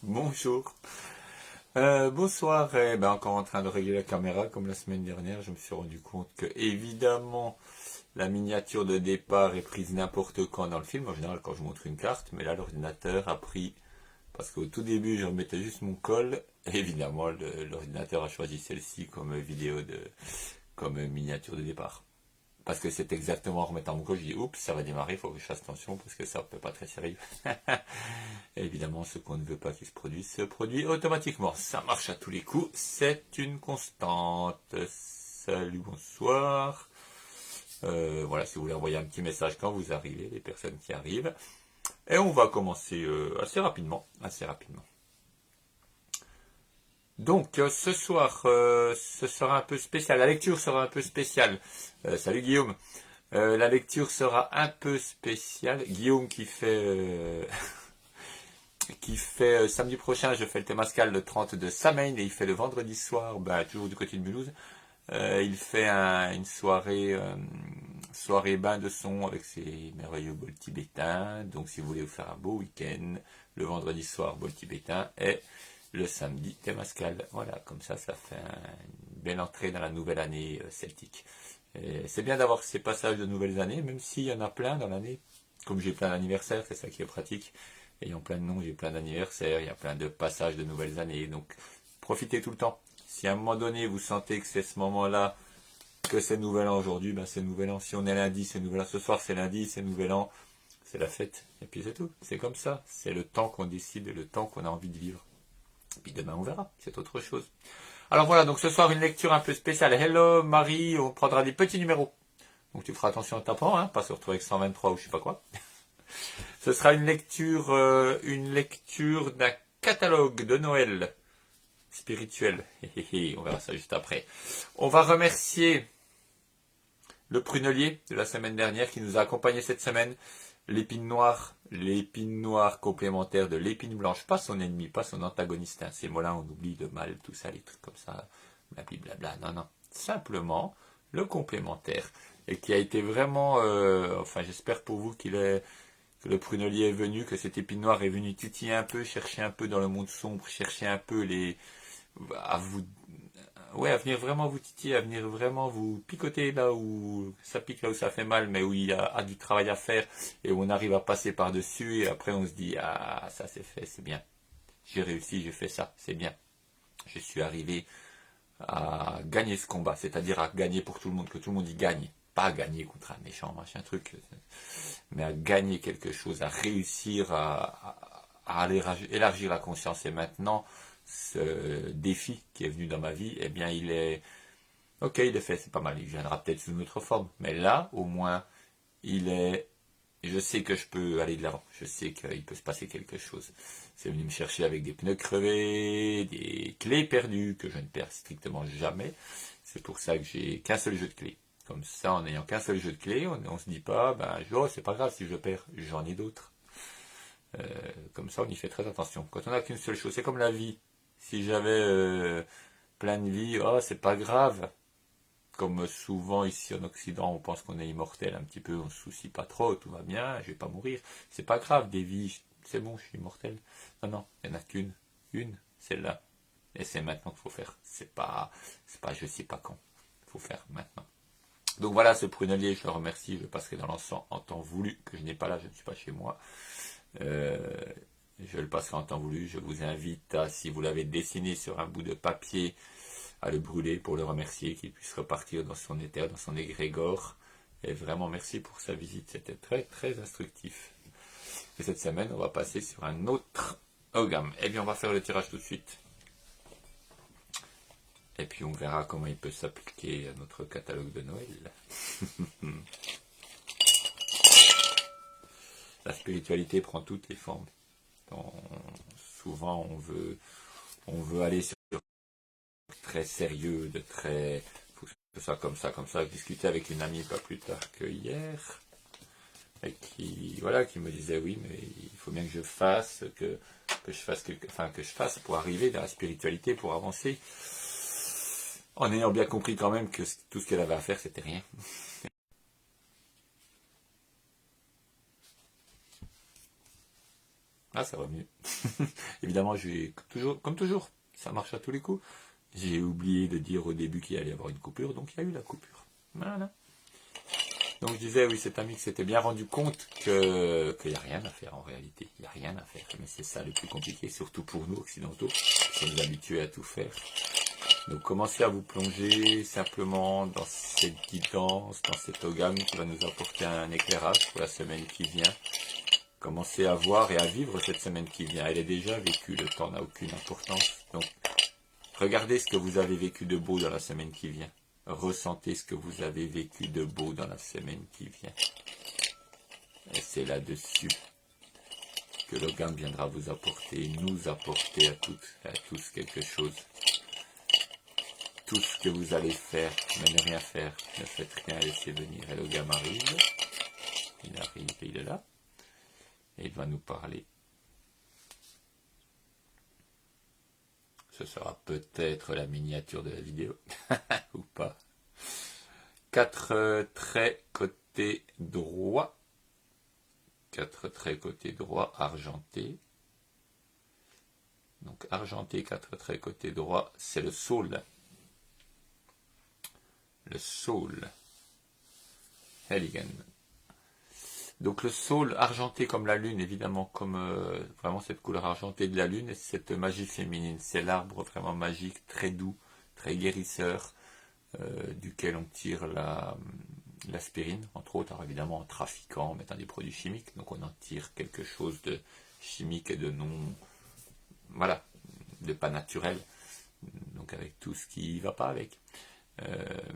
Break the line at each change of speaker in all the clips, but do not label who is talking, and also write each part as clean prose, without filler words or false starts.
Bonjour. Bonsoir. Encore en train de régler la caméra comme la semaine dernière. Je me suis rendu compte que, évidemment, la miniature de départ est prise n'importe quand dans le film. En général, quand je montre une carte. Mais là, l'ordinateur a pris... Parce qu'au tout début, je remettais juste mon col. Et évidemment, l'ordinateur a choisi celle-ci comme miniature de départ. Parce que c'est exactement en remettant mon col, je dis oups, ça va démarrer, il faut que je fasse attention parce que ça ne peut pas être très sérieux. Et évidemment, ce qu'on ne veut pas qu'il se produit automatiquement. Ça marche à tous les coups, c'est une constante. Salut, bonsoir. Voilà, si vous voulez envoyer un petit message quand vous arrivez, les personnes qui arrivent. Et on va commencer assez rapidement, Donc, ce soir, ce sera un peu spécial. La lecture sera un peu spéciale. Salut Guillaume. La lecture sera un peu spéciale. Guillaume qui fait samedi prochain, je fais le Temascal le 30 de Samain et il fait le vendredi soir, toujours du côté de Mulhouse. Il fait une soirée bain de son avec ses merveilleux bols tibétains. Donc si vous voulez vous faire un beau week-end, le vendredi soir, bol tibétain et le samedi, Temascal. Voilà, comme ça fait une belle entrée dans la nouvelle année celtique. C'est bien d'avoir ces passages de nouvelles années, même s'il y en a plein dans l'année. Comme j'ai plein d'anniversaires, c'est ça qui est pratique. Ayant plein de noms, j'ai plein d'anniversaires, il y a plein de passages de nouvelles années. Donc, profitez tout le temps. Si à un moment donné, vous sentez que c'est ce moment-là, que c'est Nouvel An aujourd'hui, c'est Nouvel An. Si on est lundi, c'est Nouvel An. Ce soir, c'est lundi, c'est Nouvel An. C'est la fête. Et puis c'est tout. C'est comme ça. C'est le temps qu'on décide, le temps qu'on a envie de vivre. Et puis demain, on verra. C'est autre chose. Alors voilà, donc ce soir, une lecture un peu spéciale. Hello, Marie, on prendra des petits numéros. Donc tu feras attention en tapant, hein, pas se retrouver avec 123 ou je sais pas quoi. Ce sera une lecture d'un catalogue de Noël spirituel. On verra ça juste après. On va remercier le prunelier de la semaine dernière qui nous a accompagnés cette semaine. L'épine noire complémentaire de l'épine blanche, pas son ennemi, pas son antagoniste. Hein. Ces mots-là, on oublie de mal, tout ça, les trucs comme ça, blablabla. Non, non. Simplement, le complémentaire. Et qui a été vraiment, j'espère pour vous que le prunelier est venu, que cette épine noire est venue titiller un peu, chercher un peu dans le monde sombre, chercher un peu à venir vraiment vous titiller, à venir vraiment vous picoter là où ça pique, là où ça fait mal, mais où il y a du travail à faire et où on arrive à passer par-dessus et après on se dit, ah, ça c'est fait, c'est bien. J'ai réussi, j'ai fait ça, c'est bien. Je suis arrivé à gagner ce combat, c'est-à-dire à gagner pour tout le monde, que tout le monde y gagne. Pas à gagner contre un méchant, machin truc, mais à gagner quelque chose, à réussir à élargir la conscience. Et maintenant, ce défi qui est venu dans ma vie, eh bien, il est fait, c'est pas mal. Il viendra peut-être sous une autre forme, mais là, au moins, il est. Je sais que je peux aller de l'avant. Je sais qu'il peut se passer quelque chose. C'est venu me chercher avec des pneus crevés, des clés perdues que je ne perds strictement jamais. C'est pour ça que j'ai qu'un seul jeu de clés. Comme ça, en n'ayant qu'un seul jeu de clés, on se dit pas, c'est pas grave si je perds, j'en ai d'autres. Comme ça, on y fait très attention. Quand on n'a qu'une seule chose, c'est comme la vie. Si j'avais plein de vie, oh, c'est pas grave. Comme souvent ici en Occident, on pense qu'on est immortel un petit peu, on se soucie pas trop, tout va bien, je vais pas mourir. C'est pas grave, des vies, c'est bon, je suis immortel. Non, non, il n'y en a une, celle-là. Et c'est maintenant qu'il faut faire. C'est pas je sais pas quand. Il faut faire maintenant. Donc voilà, ce prunelier, je le remercie, je le passerai dans l'encens en temps voulu, que je n'ai pas là, je ne suis pas chez moi. Je le passerai en temps voulu. Je vous invite à, si vous l'avez dessiné sur un bout de papier, à le brûler pour le remercier, qu'il puisse repartir dans son éther, dans son égrégore. Et vraiment merci pour sa visite, c'était très très instructif. Et cette semaine, on va passer sur un autre gamme. Eh bien, on va faire le tirage tout de suite. Et puis on verra comment il peut s'appliquer à notre catalogue de Noël. La spiritualité prend toutes les formes. Souvent, on veut aller sur très sérieux, de très, faut que ce soit comme ça, comme ça. J'ai discuté avec une amie pas plus tard que hier, et qui me disait oui, mais il faut bien que je fasse, que je fasse pour arriver dans la spiritualité, pour avancer, en ayant bien compris quand même que tout ce qu'elle avait à faire, c'était rien. Ah, ça va mieux. Évidemment, comme toujours, ça marche à tous les coups. J'ai oublié de dire au début qu'il allait y avoir une coupure, donc il y a eu la coupure. Voilà. Donc je disais, oui, cet ami qui s'était bien rendu compte qu'il n'y a rien à faire en réalité. Il n'y a rien à faire. Mais c'est ça le plus compliqué, surtout pour nous occidentaux, qui sommes habitués à tout faire. Donc commencez à vous plonger simplement dans cette guidance, dans cet ogam qui va nous apporter un éclairage pour la semaine qui vient. Commencez à voir et à vivre cette semaine qui vient. Elle est déjà vécue, le temps n'a aucune importance. Donc regardez ce que vous avez vécu de beau dans la semaine qui vient. Ressentez ce que vous avez vécu de beau dans la semaine qui vient. Et c'est là-dessus que l'ogam viendra vous apporter, nous apporter à toutes et à tous quelque chose. Tout ce que vous allez faire, mais ne rien faire, ne faites rien, laissez venir. Et l'ogam arrive, il est là, et il va nous parler. Ce sera peut-être la miniature de la vidéo, ou pas. 4 traits côté droit. 4 traits côté droit, argenté. Donc argenté, 4 traits côté droit, c'est le saule. Le saule. Helligen. Donc le saule argenté comme la lune, évidemment, comme vraiment cette couleur argentée de la lune, et cette magie féminine. C'est l'arbre vraiment magique, très doux, très guérisseur, duquel on tire l'aspirine, entre autres, alors évidemment en trafiquant, en mettant des produits chimiques. Donc on en tire quelque chose de chimique et de non, voilà, de pas naturel. Donc avec tout ce qui ne va pas avec.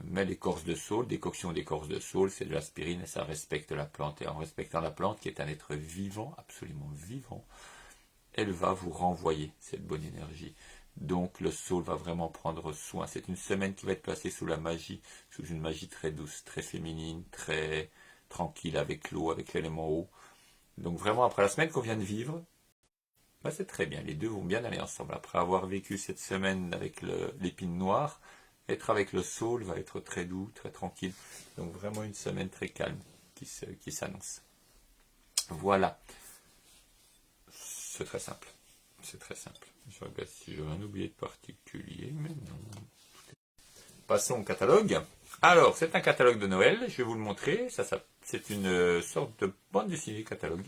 Mais l'écorce de saule, décoction d'écorce de saule, c'est de l'aspirine et ça respecte la plante. Et en respectant la plante, qui est un être vivant, absolument vivant, elle va vous renvoyer cette bonne énergie. Donc le saule va vraiment prendre soin. C'est une semaine qui va être placée sous la magie, sous une magie très douce, très féminine, très tranquille avec l'eau, avec l'élément eau. Donc vraiment après la semaine qu'on vient de vivre, bah c'est très bien, les deux vont bien aller ensemble. Après avoir vécu cette semaine avec l'épine noire, être avec le saule va être très doux, très tranquille. Donc vraiment une semaine très calme qui s'annonce. Voilà. C'est très simple. C'est très simple. Je regarde si j'ai rien oublié de particulier, mais non. Passons au catalogue. Alors, c'est un catalogue de Noël, je vais vous le montrer. C'est une sorte de bande dessinée catalogue.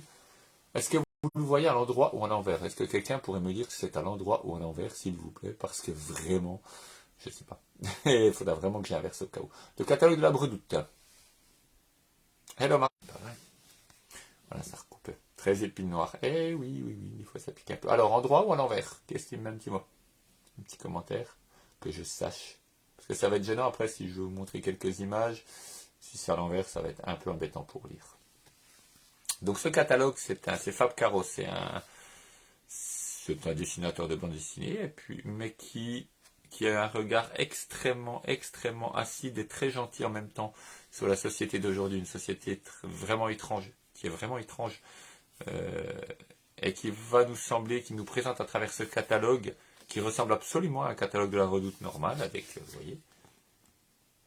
Est-ce que vous le voyez à l'endroit ou à l'envers? Est-ce que quelqu'un pourrait me dire que c'est à l'endroit ou à l'envers, s'il vous plaît? Parce que vraiment, je ne sais pas. Il faudra vraiment que j'inverse au cas où. Le catalogue de la Bredoute. Hello Marc. Voilà, ça recoupe. 13 épines noires. Eh oui, oui, oui, des fois ça pique un peu. Alors, endroit ou à l'envers? Qu'estime un petit mot? Un petit commentaire, que je sache. Parce que ça va être gênant après si je veux vous montrer quelques images. Si c'est à l'envers, ça va être un peu embêtant pour lire. Donc ce catalogue, c'est Fab Caro, c'est un dessinateur de bande dessinée, et puis, mais qui a un regard extrêmement, extrêmement acide et très gentil en même temps sur la société d'aujourd'hui, une société vraiment étrange, qui est vraiment étrange, et qui va nous sembler, qui nous présente à travers ce catalogue, qui ressemble absolument à un catalogue de la Redoute normale, avec, vous voyez,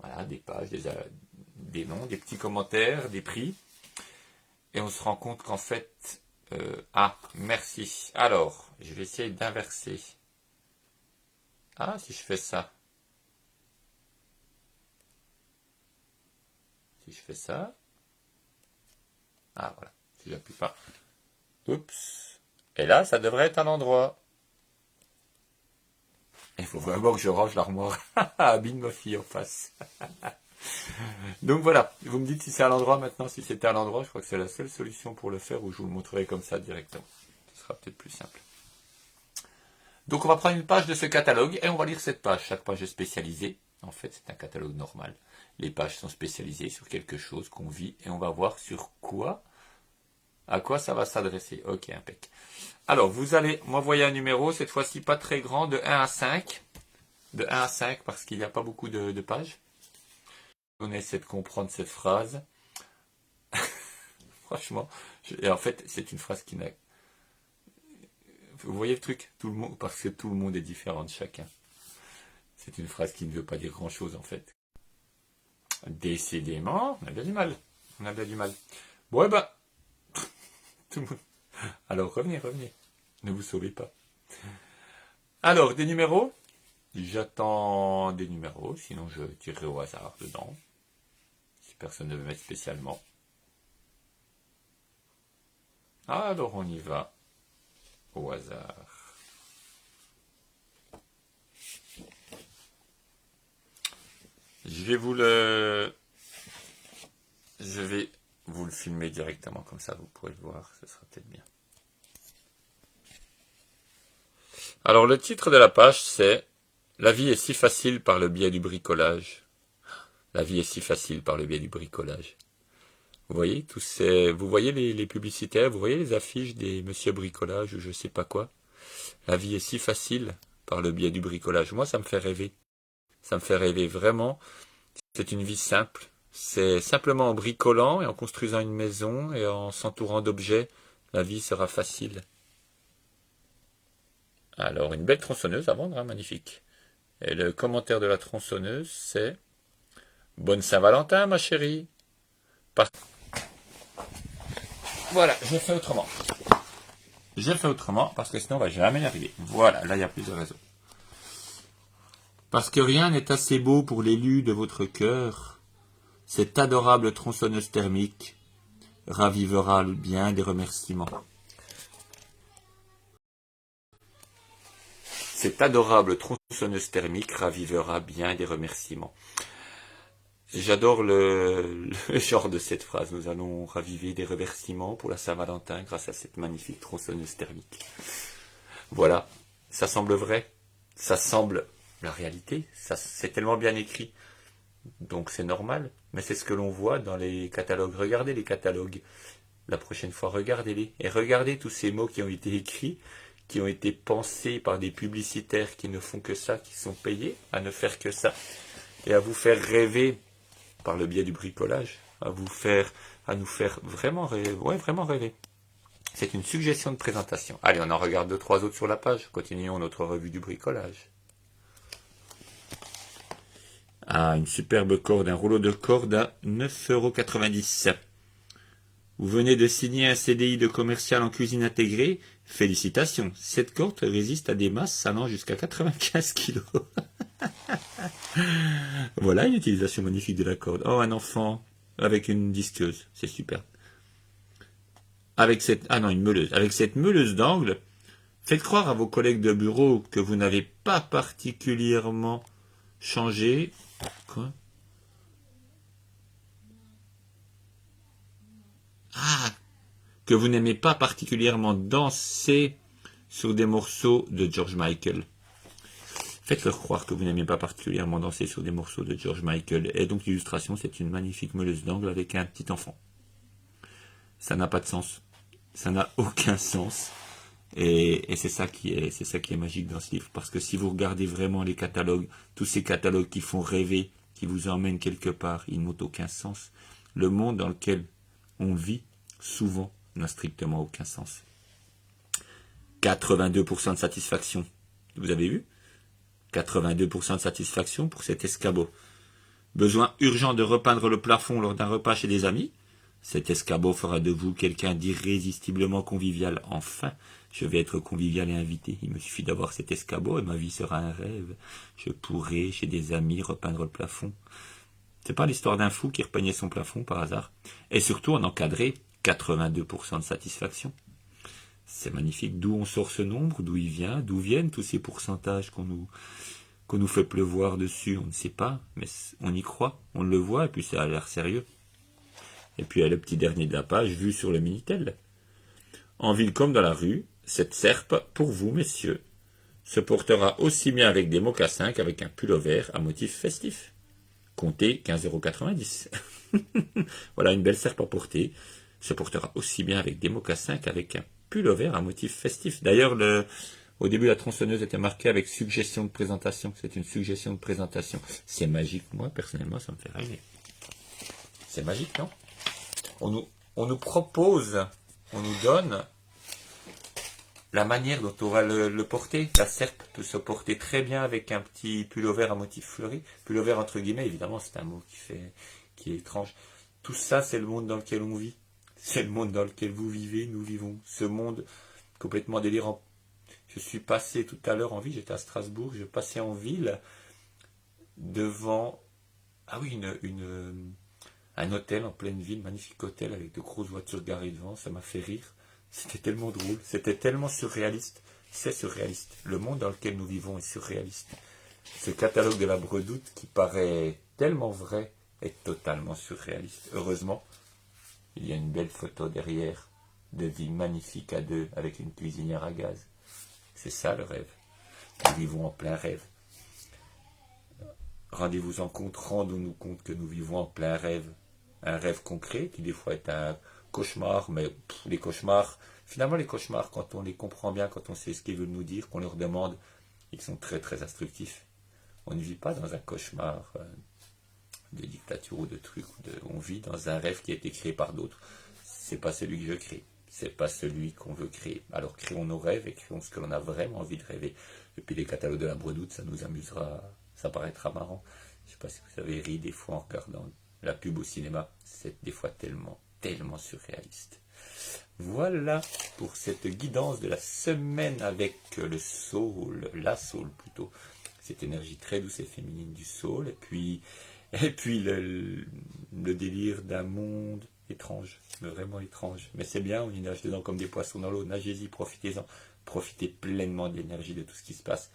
voilà, des pages, des noms, des petits commentaires, des prix, et on se rend compte qu'en fait, merci. Alors, je vais essayer d'inverser. Ah, si je fais ça. Si je fais ça. Ah, voilà. Si j'appuie pas. Oups. Et là, ça devrait être un endroit. Il faut vraiment que je range l'armoire. Abîme ma fille en face. Donc voilà. Vous me dites si c'est à l'endroit maintenant. Si c'était à l'endroit, je crois que c'est la seule solution pour le faire, ou je vous le montrerai comme ça directement. Ce sera peut-être plus simple. Donc on va prendre une page de ce catalogue et on va lire cette page. Chaque page est spécialisée. En fait, c'est un catalogue normal. Les pages sont spécialisées sur quelque chose qu'on vit et on va voir sur quoi, à quoi ça va s'adresser. Ok, impec. Alors, vous allez m'envoyer un numéro, cette fois-ci pas très grand, de 1 à 5. De 1 à 5 parce qu'il n'y a pas beaucoup de pages. On essaie de comprendre cette phrase. Franchement, et en fait, c'est une phrase qui n'a... Vous voyez le truc? Tout le monde, parce que tout le monde est différent de chacun. C'est une phrase qui ne veut pas dire grand-chose, en fait. Décidément, on a bien du mal. On a bien du mal. Bon, eh ben, tout le monde... Alors, revenez. Ne vous sauvez pas. Alors, des numéros? J'attends des numéros, sinon je tirerai au hasard dedans. Si personne ne veut mettre spécialement. Alors on y va au hasard. Je vais vous le filmer directement, comme ça vous pourrez le voir, ce sera peut-être bien. Alors le titre de la page c'est La vie est si facile par le biais du bricolage. La vie est si facile par le biais du bricolage. Vous voyez vous voyez les publicitaires, vous voyez les affiches des Monsieur Bricolage ou je sais pas quoi. La vie est si facile par le biais du bricolage. Moi ça me fait rêver. Ça me fait rêver vraiment. C'est une vie simple. C'est simplement en bricolant et en construisant une maison et en s'entourant d'objets, la vie sera facile. Alors, une belle tronçonneuse à vendre, hein, magnifique. Et le commentaire de la tronçonneuse, c'est « Bonne Saint-Valentin, ma chérie !» Voilà, j'ai fait autrement. J'ai fait autrement parce que sinon on va jamais y arriver. Voilà, là il y a plus de raisons. Parce que rien n'est assez beau pour l'élu de votre cœur, cette adorable tronçonneuse thermique ravivera bien des remerciements. Cette adorable tronçonneuse thermique ravivera bien des remerciements. J'adore le genre de cette phrase. Nous allons raviver des remerciements pour la Saint-Valentin grâce à cette magnifique tronçonneuse thermique. Voilà, ça semble vrai, ça semble la réalité, c'est tellement bien écrit. Donc c'est normal, mais c'est ce que l'on voit dans les catalogues. Regardez les catalogues. La prochaine fois, regardez-les. Et regardez tous ces mots qui ont été écrits, qui ont été pensés par des publicitaires qui ne font que ça, qui sont payés à ne faire que ça. Et à vous faire rêver par le biais du bricolage, à nous faire vraiment rêver. Ouais, vraiment rêver. C'est une suggestion de présentation. Allez, on en regarde 2-3 autres sur la page. Continuons notre revue du bricolage. Ah, une superbe corde, un rouleau de corde à 9,90 €. Vous venez de signer un CDI de commercial en cuisine intégrée. Félicitations, cette corde résiste à des masses allant jusqu'à 95 kg. Voilà une utilisation magnifique de la corde. Oh, un enfant avec une disqueuse, c'est super. Une meuleuse. Avec cette meuleuse d'angle, faites croire à vos collègues de bureau que vous n'avez pas particulièrement changé. Quoi? Ah, que vous n'aimez pas particulièrement danser sur des morceaux de George Michael. Faites-leur croire que vous n'aimez pas particulièrement danser sur des morceaux de George Michael. Et donc l'illustration, c'est une magnifique meuleuse d'angle avec un petit enfant. Ça n'a pas de sens. Ça n'a aucun sens. Et c'est ça qui est magique dans ce livre. Parce que si vous regardez vraiment les catalogues, tous ces catalogues qui font rêver, qui vous emmènent quelque part, ils n'ont aucun sens. Le monde dans lequel on vit, souvent, n'a strictement aucun sens. 82% de satisfaction. Vous avez vu? 82% de satisfaction pour cet escabeau. Besoin urgent de repeindre le plafond lors d'un repas chez des amis. Cet escabeau fera de vous quelqu'un d'irrésistiblement convivial. Enfin, je vais être convivial et invité. Il me suffit d'avoir cet escabeau et ma vie sera un rêve. Je pourrai, chez des amis, repeindre le plafond. C'est pas l'histoire d'un fou qui repeignait son plafond par hasard. Et surtout en encadré, 82% de satisfaction. C'est magnifique. D'où on sort ce nombre, d'où il vient, d'où viennent tous ces pourcentages qu'on nous fait pleuvoir dessus, on ne sait pas, mais on y croit, on le voit, et puis ça a l'air sérieux. Et puis le petit dernier de la page, vu sur le Minitel. En ville comme dans la rue, cette serpe, pour vous, messieurs, se portera aussi bien avec des mocassins qu'avec un pull-over à motif festif. Comptez 15,90 €. Voilà, une belle serpe à porter. Se portera aussi bien avec des mocassins qu'avec un pull-over à motif festif. D'ailleurs, au début, la tronçonneuse était marquée avec suggestion de présentation. C'est une suggestion de présentation. C'est magique. Moi, personnellement, ça me fait rêver. C'est magique, non? On nous propose, on nous donne la manière dont on va le porter. La serpe peut se porter très bien avec un petit pull-over à motif fleuri. Pull-over entre guillemets, évidemment, c'est un mot qui est étrange. Tout ça, c'est le monde dans lequel on vit. C'est le monde dans lequel vous vivez, nous vivons. Ce monde complètement délirant. Je suis passé tout à l'heure en ville, j'étais à Strasbourg, je passais en ville devant, ah oui, un hôtel en pleine ville, magnifique hôtel avec de grosses voitures garées devant, ça m'a fait rire. C'était tellement drôle, c'était tellement surréaliste. C'est surréaliste. Le monde dans lequel nous vivons est surréaliste. Ce catalogue de la Bredoute qui paraît tellement vrai est totalement surréaliste. Heureusement, il y a une belle photo derrière de vie magnifique à deux avec une cuisinière à gaz. C'est ça le rêve. Nous vivons en plein rêve. Rendez-vous en compte, rendons-nous compte que nous vivons en plein rêve. Un rêve concret qui des fois est un cauchemar, mais les cauchemars, finalement les cauchemars, quand on les comprend bien, quand on sait ce qu'ils veulent nous dire, qu'on leur demande, ils sont très très instructifs. On ne vit pas dans un cauchemar de dictature ou de trucs, on vit dans un rêve qui a été créé par d'autres. C'est pas celui que je crée, c'est pas celui qu'on veut créer. Alors créons nos rêves et créons ce que l'on a vraiment envie de rêver. Et puis les catalogues de la Bredoute, ça nous amusera, ça paraîtra marrant. Je sais pas si vous avez ri des fois en regardant la pub au cinéma, c'est des fois tellement, tellement surréaliste. Voilà pour cette guidance de la semaine avec le soul, la soul plutôt, cette énergie très douce et féminine du soul, et puis le délire d'un monde étrange, vraiment étrange. Mais c'est bien, on y nage dedans comme des poissons dans l'eau, nagez-y, profitez-en, profitez pleinement de l'énergie de tout ce qui se passe.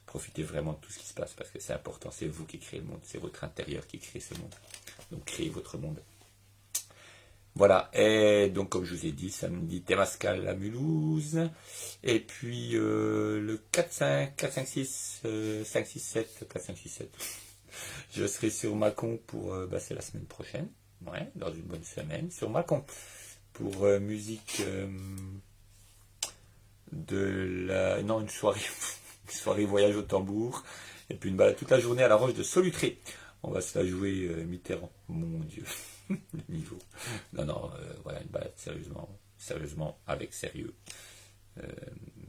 Profitez vraiment de tout ce qui se passe parce que c'est important, c'est vous qui créez le monde, c'est votre intérieur qui crée ce monde. Donc créez votre monde. Voilà, et donc comme je vous ai dit, samedi Temazcal à Mulhouse, et puis le 4, 5, 4, 5, 6, 5, 6, 7, 4, 5, 6, 7, je serai sur Mâcon pour, c'est la semaine prochaine, ouais, dans une bonne semaine, sur Mâcon, pour musique une soirée, une soirée voyage au tambour, et puis une balade toute la journée à la Roche de Solutré. On va se la jouer Mitterrand, mon Dieu. Le niveau. Non, voilà, une balade sérieusement, avec sérieux.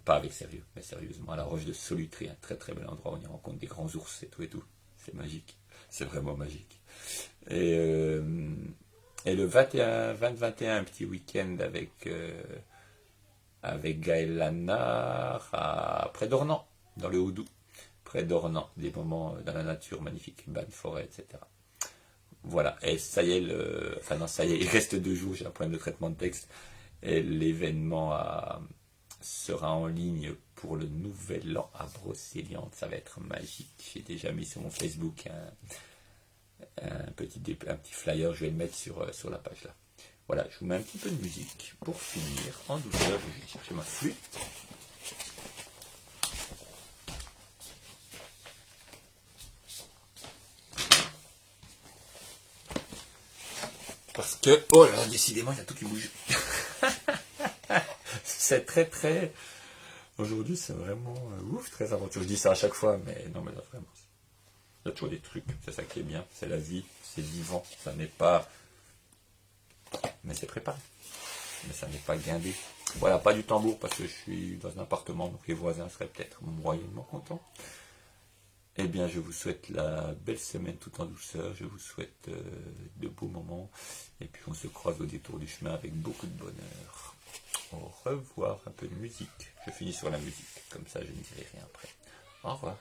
Pas avec sérieux, mais sérieusement, à la Roche de Solutré, un très très bel endroit où on y rencontre des grands ours et tout. C'est magique, c'est vraiment magique. Et le 20-21, un petit week-end avec Gaël Lanard, près d'Ornans, dans le Haut-Doubs, près d'Ornans, des moments dans la nature magnifique, bain de forêt, etc. Voilà, et ça y est, il reste 2 jours, j'ai un problème de traitement de texte, et l'événement sera en ligne pour le nouvel an à Brocéliande, ça va être magique. J'ai déjà mis sur mon Facebook un petit flyer, je vais le mettre sur la page là. Voilà, je vous mets un petit peu de musique pour finir en douceur, je vais chercher ma flûte. Parce que, oh là, décidément, il y a tout qui bouge. C'est très, très... Aujourd'hui, c'est vraiment très aventure. Je dis ça à chaque fois, mais non, mais là, vraiment. Il y a toujours des trucs, c'est ça qui est bien. C'est la vie, c'est vivant. Ça n'est pas... Mais c'est préparé. Mais ça n'est pas guindé. Voilà, pas du tambour, parce que je suis dans un appartement, donc les voisins seraient peut-être moyennement contents. Eh bien, je vous souhaite la belle semaine tout en douceur, je vous souhaite de beaux moments, et puis on se croise au détour du chemin avec beaucoup de bonheur. Au revoir, un peu de musique. Je finis sur la musique, comme ça je ne dirai rien après. Au revoir.